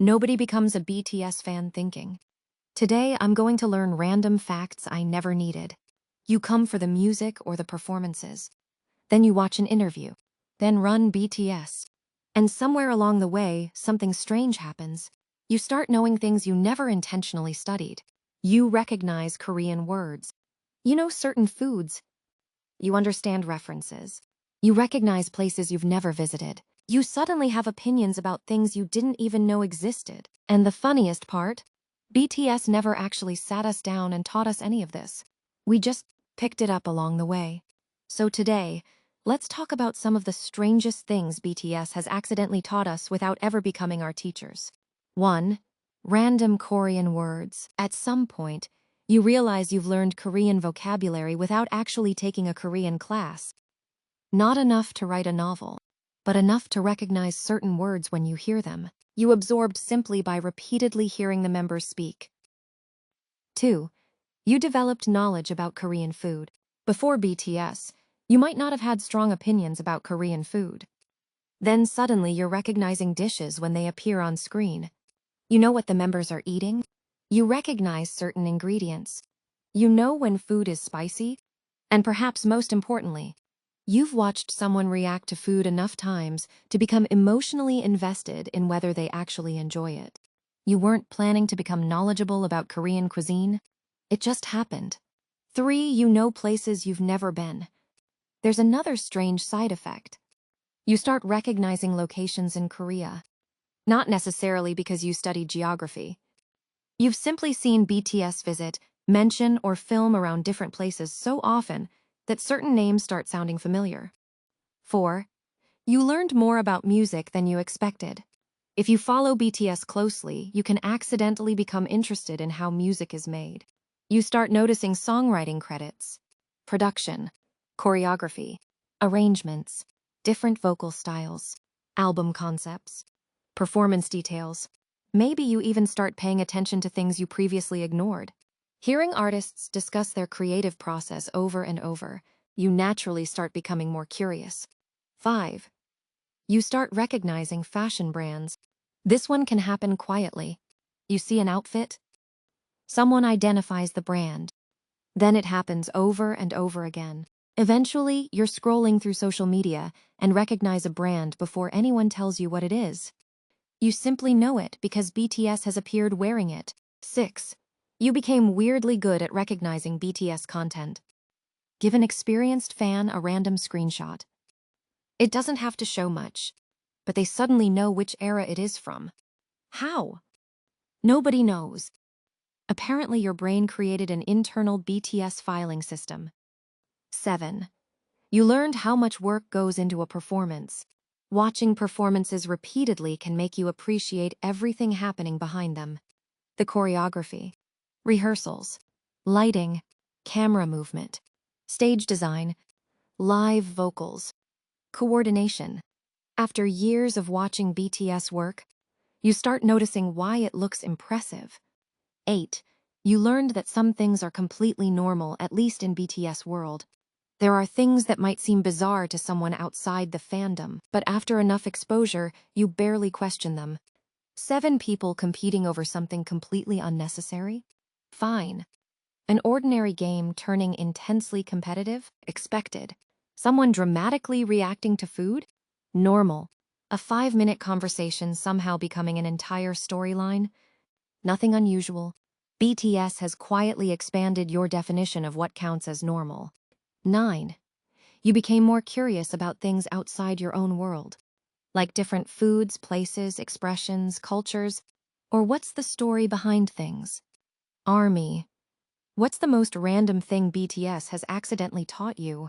Nobody becomes a BTS fan thinking, "Today I'm going to learn random facts I never needed." You come for the music or the performances. Then you watch an interview. Then run BTS. And somewhere along the way, something strange happens. You start knowing things you never intentionally studied. You recognize Korean words. You know certain foods. You understand references. You recognize places you've never visited. You suddenly have opinions about things you didn't even know existed. And the funniest part, BTS never actually sat us down and taught us any of this. We just picked it up along the way. So today, let's talk about some of the strangest things BTS has accidentally taught us without ever becoming our teachers. 1. Random Korean words. At some point, you realize you've learned Korean vocabulary without actually taking a Korean class. Not enough to write a novel, but enough to recognize certain words when you hear them. You absorbed simply by repeatedly hearing the members speak. 2. You developed knowledge about Korean food. Before BTS, you might not have had strong opinions about Korean food. Then suddenly you're recognizing dishes when they appear on screen. You know what the members are eating. You recognize certain ingredients. You know when food is spicy. And perhaps most importantly, you've watched someone react to food enough times to become emotionally invested in whether they actually enjoy it. You weren't planning to become knowledgeable about Korean cuisine. It just happened. 3. You know places you've never been. There's another strange side effect. You start recognizing locations in Korea. Not necessarily because you studied geography. You've simply seen BTS visit, mention, or film around different places so often that certain names start sounding familiar. 4. You learned more about music than you expected. If you follow BTS closely, you can accidentally become interested in how music is made. You start noticing songwriting credits, production, choreography, arrangements, different vocal styles, album concepts, performance details. Maybe you even start paying attention to things you previously ignored. Hearing artists discuss their creative process over and over, you naturally start becoming more curious. 5. You start recognizing fashion brands. This one can happen quietly. You see an outfit, someone identifies the brand. Then it happens over and over again. Eventually, you're scrolling through social media and recognize a brand before anyone tells you what it is. You simply know it because BTS has appeared wearing it. 6. You became weirdly good at recognizing BTS content. Give an experienced fan a random screenshot. It doesn't have to show much, but they suddenly know which era it is from. How? Nobody knows. Apparently, your brain created an internal BTS filing system. 7. You learned how much work goes into a performance. Watching performances repeatedly can make you appreciate everything happening behind them. The choreography, rehearsals, lighting, camera movement, stage design, live vocals, coordination. After years of watching BTS work, you start noticing why it looks impressive. 8. You learned that some things are completely normal, at least in BTS world. There are things that might seem bizarre to someone outside the fandom, but after enough exposure, you barely question them. 7 people competing over something completely unnecessary? Fine. An ordinary game turning intensely competitive? Expected. Someone dramatically reacting to food? Normal. A 5-minute conversation somehow becoming an entire storyline? Nothing unusual. BTS has quietly expanded your definition of what counts as normal. 9. You became more curious about things outside your own world, like different foods, places, expressions, cultures, or what's the story behind things. Army. What's the most random thing BTS has accidentally taught you?